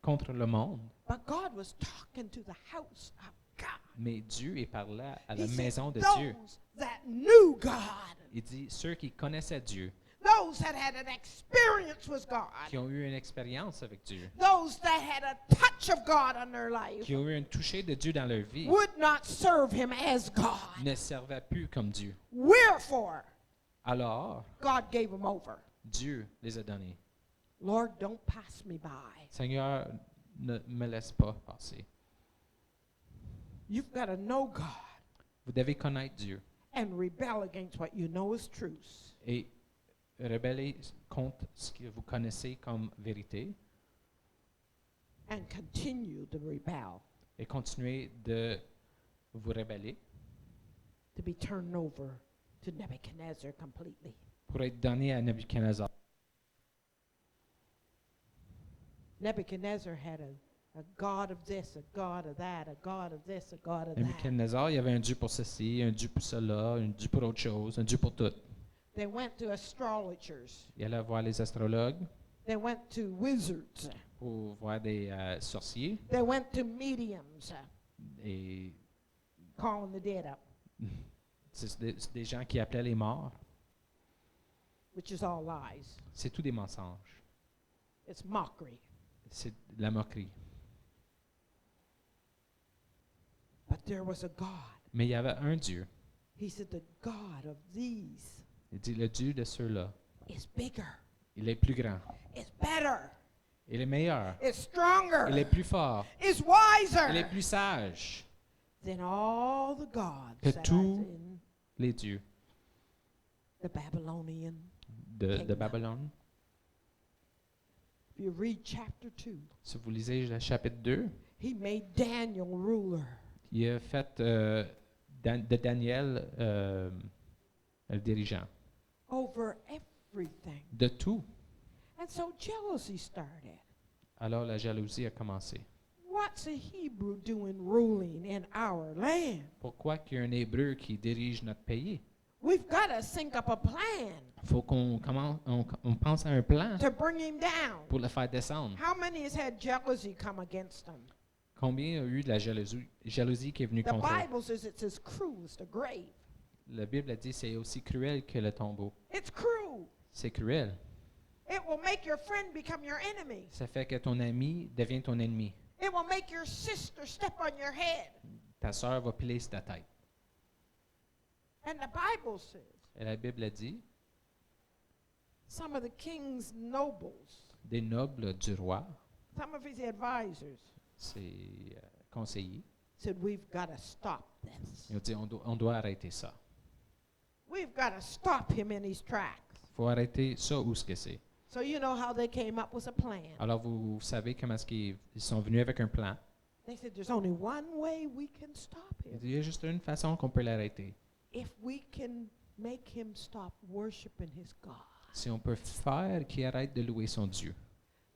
B: contre le monde,
A: But God was talking to the house of God.
B: mais Dieu il parlait à
A: He
B: la
A: said,
B: maison de Dieu.
A: those that knew God,
B: Il dit ceux qui connaissaient Dieu,
A: those that had an experience with
B: qui
A: God,
B: ont eu une expérience avec Dieu,
A: those that had a touch of God on their life,
B: qui ont eu un toucher de Dieu dans leur vie,
A: would not serve him as God.
B: ne servaient plus comme Dieu.
A: Wherefore,
B: Alors,
A: God gave him over.
B: Dieu les a donnés.
A: Lord, don't pass me by.
B: Seigneur, ne me laisse pas passer.
A: You've got to know God
B: Vous devez connaître Dieu
A: and rebel against what you know is truth.
B: et rebeller contre ce que vous connaissez comme vérité
A: And continue to rebel,
B: et continuer de vous rebeller
A: to be turned over to Nebuchadnezzar completely.
B: pour être donné à Nebuchadnezzar.
A: Nebuchadnezzar had a god of this, a god of that, a god of this, a god of that.
B: Nebuchadnezzar, il y avait un Dieu pour ceci, un Dieu pour cela, un Dieu pour autre chose, un Dieu pour tout.
A: They went to astrologers.
B: Il allait voir les astrologues
A: They went to wizards.
B: pour voir des sorciers
A: They went to mediums,
B: et
A: calling the dead up,
B: c'est des gens qui appelaient les morts.
A: which is all lies.
B: C'est tout des mensonges.
A: It's mockery.
B: C'est de la moquerie.
A: But there was a God.
B: Mais il y avait un Dieu.
A: He said, the God of these
B: Il dit le Dieu de ceux-là,
A: is bigger,
B: il est plus grand,
A: is better,
B: il est meilleur,
A: is stronger,
B: il est plus fort,
A: is
B: il est
A: wiser
B: plus sage
A: than all the gods
B: que
A: that are
B: tous
A: in
B: les dieux
A: the Babylonian.
B: de Babylone.
A: If you read chapter 2,
B: Si vous lisez le chapitre 2,
A: he made Daniel ruler
B: il a fait de Daniel le dirigeant
A: over everything.
B: de tout.
A: And so jealousy started.
B: Alors la jalousie a commencé.
A: What's a Hebrew doing ruling in our land?
B: Pourquoi qu'il y a un Hébreu qui dirige notre pays?
A: We've got to think up a plan
B: Il faut qu'on pense à un plan
A: to bring him down.
B: pour le faire descendre.
A: How many has had jealousy come against them?
B: Combien a eu de la jalousie qui est venue
A: The
B: contre eux?
A: Bible says it's as cruel as the grave.
B: La Bible a dit c'est aussi cruel que le tombeau.
A: It's cruel.
B: C'est cruel.
A: It will make your friend become your enemy.
B: Ça fait que ton ami devient ton ennemi.
A: It will make your sister step on your head.
B: Ta sœur va piler sur ta tête.
A: And the Bible says
B: Et la Bible a dit,
A: some of the king's nobles,
B: des nobles du roi,
A: some of his advisors,
B: ses conseillers,
A: said, we've got to stop this.
B: ils ont dit on doit arrêter ça.
A: We've got to stop him in his tracks.
B: Il faut arrêter ça où ce que c'est.
A: So you know how they came up with a plan.
B: Alors vous savez comment est-ce qu'ils sont venus avec un plan.
A: They said, there's only one way we can stop
B: Ils
A: him.
B: disent, il y a juste une façon qu'on peut l'arrêter.
A: If we can make him stop worshiping his God.
B: Si on peut faire qu'il arrête de louer son Dieu.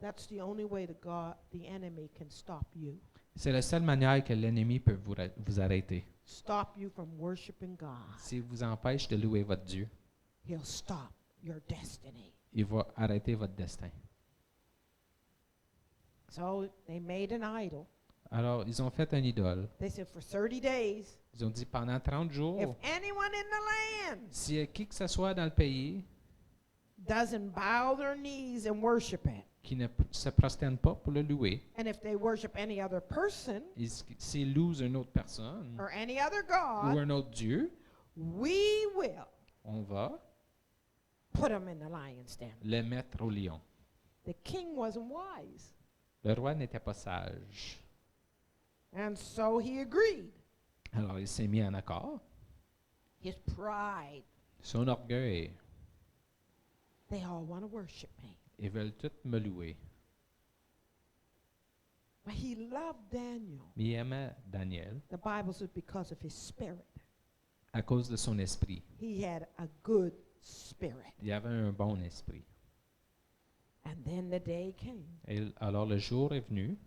A: That's the only way the enemy can stop you.
B: C'est la seule manière que l'ennemi peut vous arrêter.
A: Stop you from worshiping God.
B: S'il vous empêche de louer votre Dieu,
A: He'll stop your destiny.
B: il va arrêter votre destin.
A: So they made an idol.
B: Alors, ils ont fait un idole.
A: They said for 30 days,
B: Ils ont dit pendant 30
A: if
B: jours,
A: anyone in the land
B: s'il y a qui que ce soit dans le pays
A: doesn't bow their knees and worship it,
B: qui ne se prosterne pas pour le louer,
A: and if they worship any other person
B: s'il loue une autre personne
A: or any other
B: ou
A: God,
B: un autre Dieu,
A: we will
B: on va
A: put them in the lion's den.
B: le mettre au lion.
A: The king wasn't wise,
B: Le roi n'était pas sage.
A: and so he agreed.
B: Alors, il s'est mis en accord.
A: His pride,
B: Son orgueil,
A: they all want to worship me.
B: ils veulent tous me louer.
A: But he loved Daniel.
B: Mais il aimait Daniel
A: The Bible says because of his spirit.
B: à cause de son esprit.
A: He had a good spirit.
B: Il avait un bon esprit.
A: And then the day came.
B: Et alors, le jour est venu.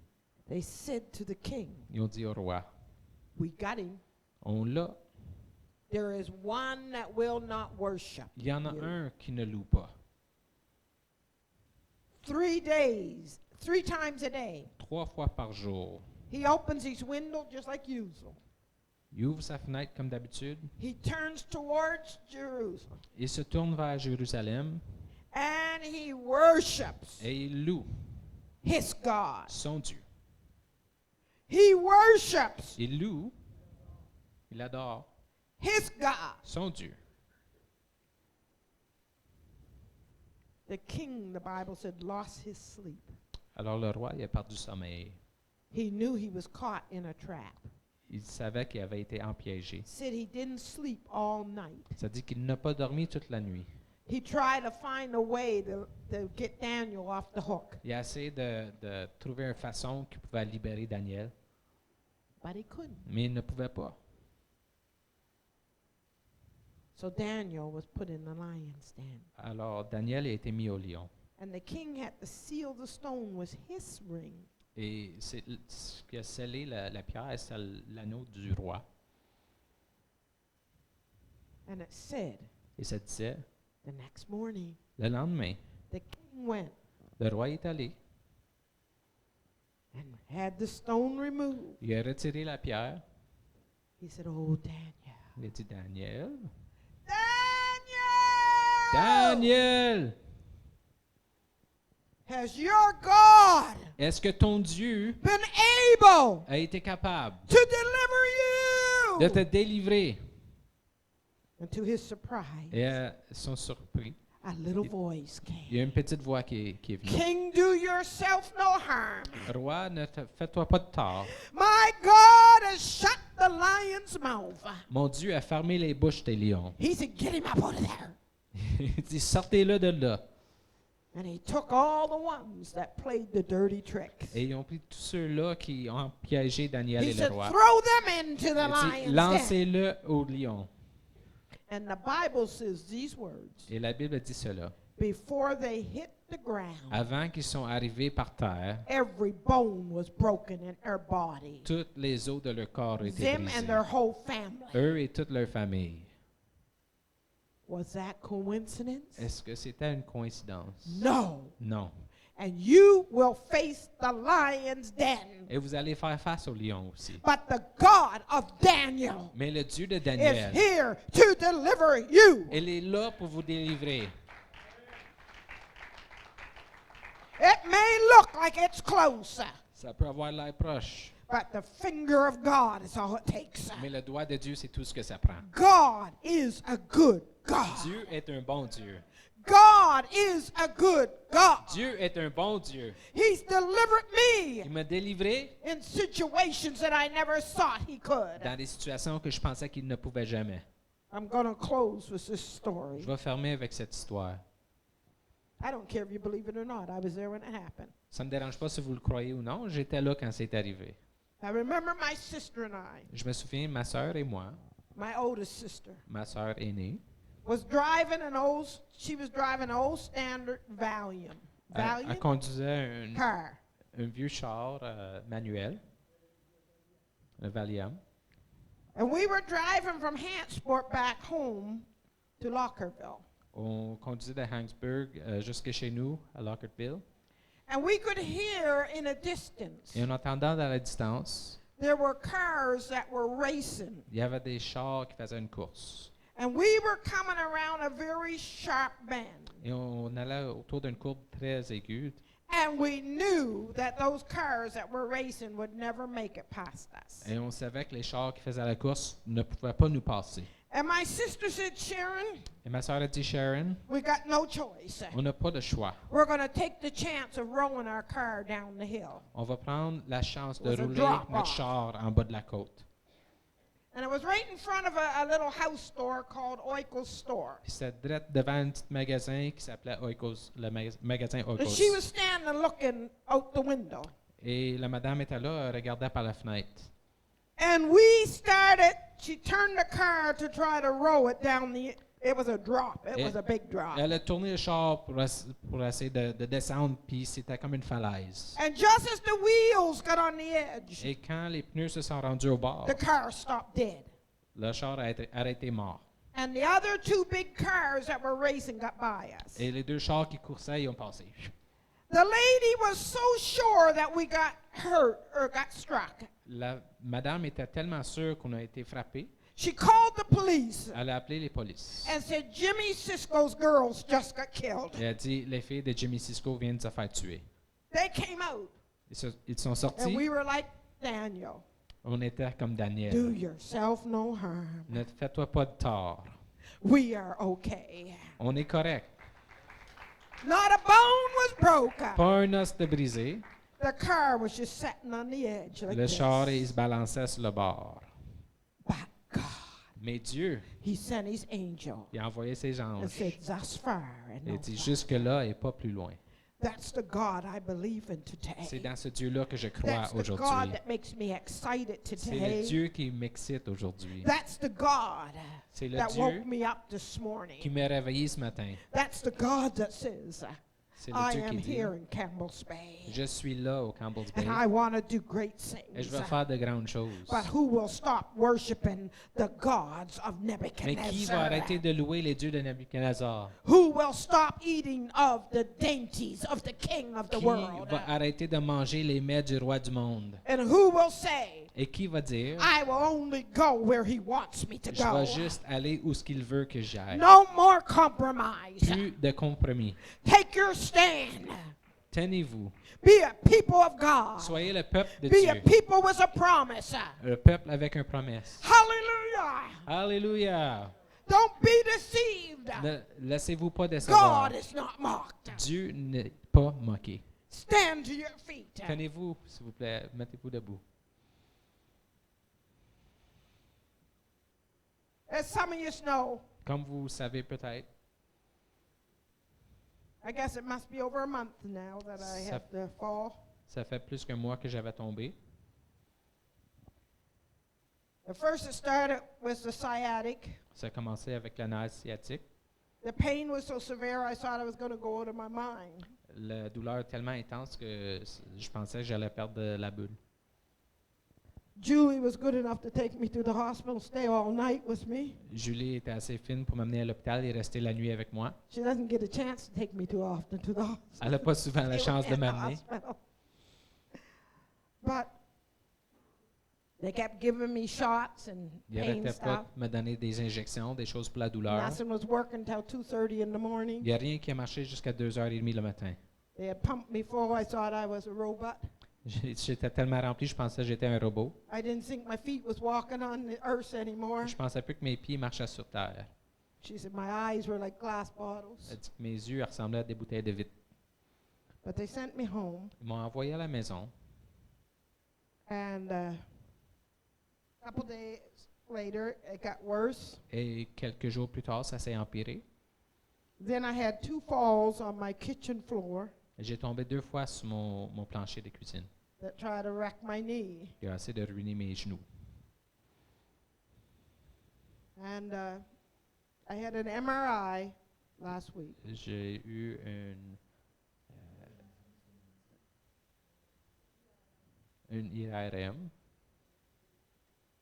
A: They said to the king,
B: Ils ont dit au roi,
A: we got him.
B: on l'a.
A: There is one that will not worship.
B: Il y en a
A: you.
B: un qui ne loue pas.
A: 3 days, 3 times a day.
B: 3 fois par jour.
A: He opens his window just like usual.
B: Il ouvre sa fenêtre comme d'habitude.
A: He turns towards Jerusalem.
B: Il se tourne vers Jérusalem
A: And he worships
B: et il loue
A: his God.
B: son Dieu.
A: He worships
B: Il loue, il adore
A: his God.
B: son Dieu.
A: The king, the Bible said, lost his sleep.
B: Alors le roi, il a perdu sommeil.
A: He knew he was caught in a trap.
B: Il savait qu'il avait été empiégé.
A: Said he didn't sleep all night.
B: Ça dit qu'il n'a pas dormi toute la nuit.
A: He tried to find a way to get Daniel off the hook,
B: Il a essayé de trouver une façon qui pouvait libérer Daniel,
A: but he couldn't.
B: mais il ne pouvait pas.
A: So Daniel was put in the lion's den.
B: Alors Daniel a été mis au lion.
A: And the king had to seal the stone with his ring.
B: Et ce qui a scellé la pierre, c'est l'anneau du roi.
A: And it said,
B: Et ça disait,
A: the next morning,
B: le lendemain,
A: the king went
B: le roi est allé,
A: and had the stone removed.
B: il a retiré la pierre,
A: He said, oh, Daniel.
B: il a dit, Daniel,
A: Daniel!
B: Daniel,
A: Has your God
B: est-ce que ton Dieu
A: been able
B: a été capable
A: to deliver
B: de
A: you?
B: te délivrer?
A: And to his surprise,
B: Et à son surpris,
A: a little voice
B: il
A: came.
B: y a une petite voix qui est venue.
A: King, do yourself no harm.
B: Roi, fais-toi pas de tort.
A: My God has shut the lion's mouth.
B: Mon Dieu a fermé les bouches des lions.
A: He said, get him up out of there.
B: Il dit, sortez-le de là.
A: And he took all the ones that played the dirty tricks.
B: Et ils ont pris tous ceux-là qui ont piégé Daniel
A: He
B: et le
A: said,
B: roi.
A: throw them into the
B: Il dit,
A: lion's den.
B: lancez-le au lion.
A: And the Bible says these words.
B: Et la Bible dit cela.
A: Before they hit the ground,
B: Avant qu'ils sont arrivés par terre,
A: every bone was broken in their body.
B: toutes les os de leur corps étaient
A: Them
B: brisés.
A: and their whole family.
B: Eux et toute leur famille.
A: Was that coincidence?
B: Est-ce que c'était une coïncidence?
A: No.
B: Non.
A: and you will face the lion's den.
B: Et vous allez faire face au lion aussi.
A: But the God of Daniel
B: Mais le Dieu de
A: is
B: Daniel,
A: here to deliver you.
B: il est là pour vous délivrer.
A: It may look like it's close,
B: Ça peut avoir l'air proche,
A: but the finger of God is all it takes.
B: mais le doigt de Dieu, c'est tout ce que ça prend.
A: God is a good God.
B: Dieu est un bon Dieu.
A: God is a good God.
B: Dieu est un bon Dieu.
A: He's delivered
B: Il
A: me
B: m'a délivré
A: in situations that I never thought he could.
B: dans des situations que je pensais qu'il ne pouvait jamais.
A: I'm going to close with this story.
B: Je vais fermer avec cette histoire.
A: I don't care if you believe it or not. I was there when it happened.
B: Ça ne me dérange pas si vous le croyez ou non. J'étais là quand c'est arrivé.
A: I remember my sister and I,
B: Je me souviens, ma sœur et moi,
A: my oldest sister,
B: ma sœur aînée,
A: she was driving an old standard Valiant
B: elle conduisait
A: car.
B: un vieux char manuel, un Valium.
A: And we were driving from Hantsport back home to Lockerville.
B: On conduisait de Hanksburg jusqu'à chez nous, à Lockertville.
A: And we could hear in a distance,
B: Et en entendant dans la distance,
A: there were cars that were racing.
B: il y avait des chars qui faisaient une course.
A: And we were coming around a very sharp bend.
B: Et on allait autour d'une courbe très aiguë.
A: And we knew that those cars that were racing would never make it past us.
B: Et on savait que les chars qui faisaient la course ne pouvaient pas nous passer.
A: And my sister said, Sharon,
B: Et ma soeur a dit, Sharon,
A: we got no choice.
B: on n'a pas de choix.
A: We're going to take the chance of rolling our car down the hill.
B: On va prendre la chance de
A: It was a
B: rouler
A: drop-off.
B: notre char en bas de la côte.
A: And it was right in front of a little house store called Oikos Store.
B: Puis c'était direct devant un petit magasin qui s'appelait Oikos, le magasin
A: And
B: Oikos.
A: she was standing looking out the window.
B: Et la madame était là, elle regardait par la fenêtre.
A: And she turned the car to try to row it down it was a drop. It was a big drop.
B: Elle a tourné le char pour essayer de descendre, puis c'était comme une falaise.
A: And just as the wheels got on the edge,
B: Et quand les pneus se sont rendus au bord,
A: the car stopped dead.
B: le char a été arrêté mort.
A: And the other two big cars that were racing got by us.
B: Et les deux chars qui coursaient, ils ont passé.
A: The lady was so sure that we got hurt or got struck.
B: La madame était tellement sûre qu'on a été frappé,
A: She called the police
B: elle a appelé les polices.
A: and said, Jimmy Cisco's girls just got killed.
B: Et elle a dit, les filles de Jimmy Cisco viennent de se faire tuer.
A: They came out,
B: Ils sont
A: and
B: sortis,
A: we were like, Daniel,
B: on était comme
A: do
B: Daniel.
A: yourself no harm.
B: Ne fais-toi pas de tort.
A: We are okay.
B: On est correct.
A: Not a bone was broken.
B: Pas un os de brisé.
A: The car was just sitting on the edge like
B: Le
A: this.
B: char, il se balançait sur le bord.
A: But God,
B: Mais Dieu,
A: He sent His angel
B: il a envoyé ses
A: and
B: anges.
A: said, thus far and
B: Il
A: no
B: dit,
A: farther."
B: jusque-là et pas plus loin.
A: That's the God I believe in
B: C'est
A: today.
B: dans ce Dieu-là que je crois
A: That's the God
B: aujourd'hui.
A: that makes me excited
B: C'est le
A: today.
B: Dieu qui m'excite aujourd'hui.
A: That's the God
B: C'est le
A: that
B: Dieu
A: woke me up this
B: qui
A: morning.
B: m'a réveillé ce matin.
A: That's the God that says,
B: C'est le
A: I
B: Dieu
A: am
B: qui dit,
A: here in Campbell's Bay,
B: je suis là au Campbell's Bay
A: and I want to do great
B: et je
A: things.
B: vais faire de grandes choses.
A: But who will stop worshiping the gods of
B: Mais qui va
A: Nebuchadnezzar?
B: arrêter de louer les dieux de Nebuchadnezzar?
A: Who will stop eating of the dainties of the king of the
B: Qui
A: world?
B: va arrêter de manger les mets du roi du monde?
A: And who will say,
B: Et qui va dire,
A: I will only go where he wants me to
B: je
A: go?
B: vais juste aller où ce qu'il veut que j'aille?
A: No more compromise.
B: Plus de compromis.
A: Take your stand.
B: Tenez-vous.
A: Be a people of God.
B: Soyez le peuple de
A: Be a
B: Dieu.
A: people with a promise.
B: Le peuple avec une promesse.
A: Hallelujah.
B: Alléluia.
A: Don't be deceived.
B: Ne laissez-vous pas décevoir.
A: God is not mocked.
B: Dieu n'est pas moqué.
A: Stand to your feet.
B: Tenez-vous, s'il vous plaît. Mettez-vous debout.
A: As some of you know,
B: Comme vous savez peut-être,
A: I guess it must be over a month now that I have to fall.
B: ça fait plus qu'un mois que j'avais tombé.
A: At first it started with the sciatic.
B: Ça a commencé avec la nerf sciatique.
A: The pain was so severe I thought I was going to go out of my mind.
B: La douleur est tellement intense que je pensais que j'allais perdre la bulle.
A: Julie was good enough to take me to the hospital, stay all night with me.
B: Julie était assez fine pour m'amener à l'hôpital et rester la nuit avec moi.
A: She doesn't get a chance to take me too often to the hospital.
B: Elle n'a pas souvent la chance de
A: In the
B: m'amener.
A: hospital. But they kept giving me shots and
B: Il
A: pain
B: n'arrêtait pas
A: stuff.
B: de me donner des injections, des choses pour la douleur.
A: Nothing was working till 2:30 in the morning.
B: Il n'y a rien qui a marché jusqu'à 2h30 le matin.
A: They had pumped me full. I thought I was a robot.
B: J'étais tellement rempli, je pensais que j'étais un robot.
A: I didn't think my feet was walking on the earth anymore.
B: Je pensais plus que mes pieds marchaient sur terre.
A: She said my eyes were like glass bottles.
B: Elle dit que mes yeux ressemblaient à des bouteilles de vitre.
A: But they sent me home,
B: Ils m'ont envoyé à la maison.
A: and a couple days later, it got worse.
B: Et quelques jours plus tard, ça s'est empiré.
A: Then I had 2 falls on my kitchen floor
B: J'ai tombé 2 fois sur mon plancher de cuisine.
A: that tried to wreck my knee.
B: Il a essayé de ruiner mes genoux.
A: And I had an MRI last week.
B: J'ai eu une IRM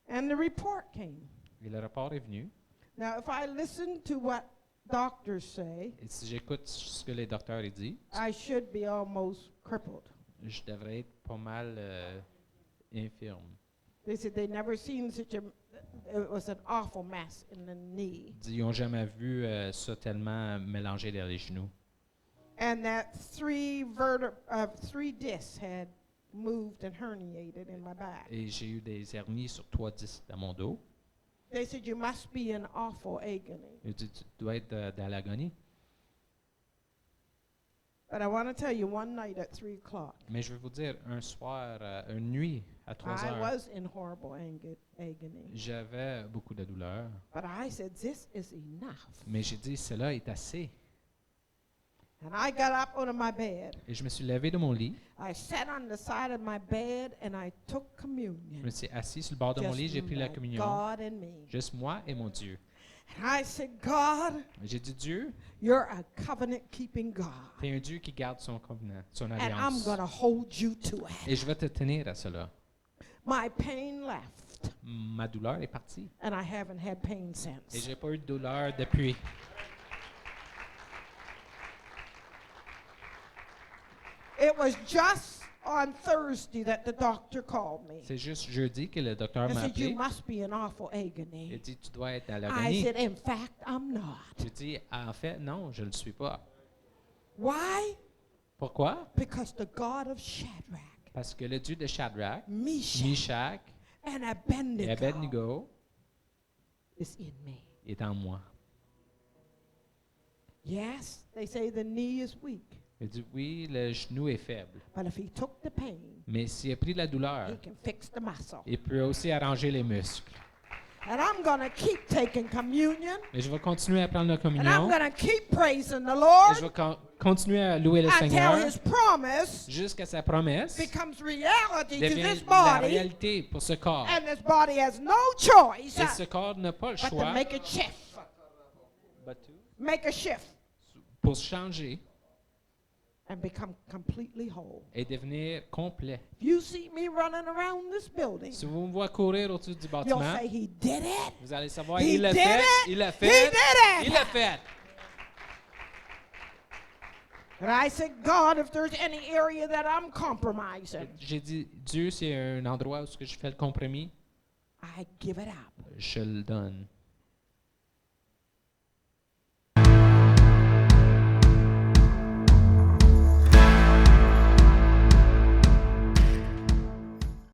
A: And the report came.
B: et le rapport est venu.
A: Now, if I listen to what doctors say,
B: Et si j'écoute ce que les docteurs disent,
A: I should be almost crippled.
B: je devrais être pas mal infirme.
A: They said they never seen such a, it was an awful mess in the knee.
B: Ils n'ont jamais vu ça tellement mélangé dans les genoux.
A: And that 3 discs had moved and herniated in my back.
B: Et j'ai eu des hernies sur 3 disques dans mon dos.
A: They said you must be in awful agony.
B: Ils dit, tu dois être dans l'agonie.
A: But I want to tell you, one night at 3 o'clock,
B: Mais je vais vous dire, un soir, une nuit à 3
A: I
B: heures,
A: was in horrible agony.
B: j'avais beaucoup de douleur.
A: But I said, this is enough.
B: Mais j'ai dit, cela est assez.
A: And I got up out of my bed.
B: Et je me suis levé de mon lit.
A: I sat on the side of my bed and I took
B: Je
A: communion.
B: me suis assis sur le bord de mon lit, j'ai pris la
A: my
B: communion.
A: God and me.
B: Juste moi et mon Dieu.
A: And I said, God,
B: J'ai dit, Dieu,
A: you're a covenant-keeping God.
B: tu es un Dieu qui garde son covenant, son
A: And I'm
B: alliance.
A: going to hold you to it.
B: Et je vais te tenir à cela.
A: My pain left,
B: Ma douleur est partie.
A: and I haven't had pain
B: Et
A: since.
B: j'ai pas eu de douleur depuis.
A: It was just on Thursday that the doctor called me.
B: C'est juste jeudi que le docteur
A: He
B: m'a
A: said, you
B: appelé.
A: must be in awful
B: Il
A: agony.
B: dit, tu dois être à
A: I
B: l'agonie.
A: said, in fact, I'm not.
B: J'ai dit, en fait, non, je ne le suis pas.
A: Why?
B: Pourquoi?
A: Because the God of Shadrach,
B: Parce que le Dieu de Shadrach,
A: Meshach,
B: Meshach
A: and
B: et
A: Abednego
B: Abednego
A: is in me.
B: est en moi.
A: Yes, they say the knee is weak,
B: Il dit, oui, le genou est faible.
A: but if he took the pain,
B: Mais s'il a pris la douleur,
A: he can fix the muscle.
B: il peut aussi arranger les muscles.
A: And I'm going to keep taking communion,
B: Et je vais continuer à prendre la
A: and I'm
B: communion.
A: going to keep praising the
B: Et
A: Lord
B: je vais continuer à louer le
A: until
B: Seigneur
A: his promise
B: jusqu'à sa promesse
A: becomes reality to
B: devient
A: this
B: la
A: body,
B: réalité pour ce corps.
A: and this body has no choice
B: Et ce corps n'a pas le
A: but to
B: choix
A: make a shift. Make a shift
B: pour changer
A: and become completely whole.
B: et devenir complet.
A: If you see me running around this building,
B: Si vous me voyez courir au-dessus du
A: you'll
B: bâtiment,
A: say, he did it.
B: vous allez savoir,
A: He
B: il l'a
A: did
B: fait,
A: it.
B: il l'a
A: He
B: fait,
A: did it.
B: il l'a fait.
A: And I said, God, if there's any area that I'm compromising,
B: J'ai dit, Dieu, c'est un endroit où ce que je fais le compromis,
A: I give it up.
B: je le donne.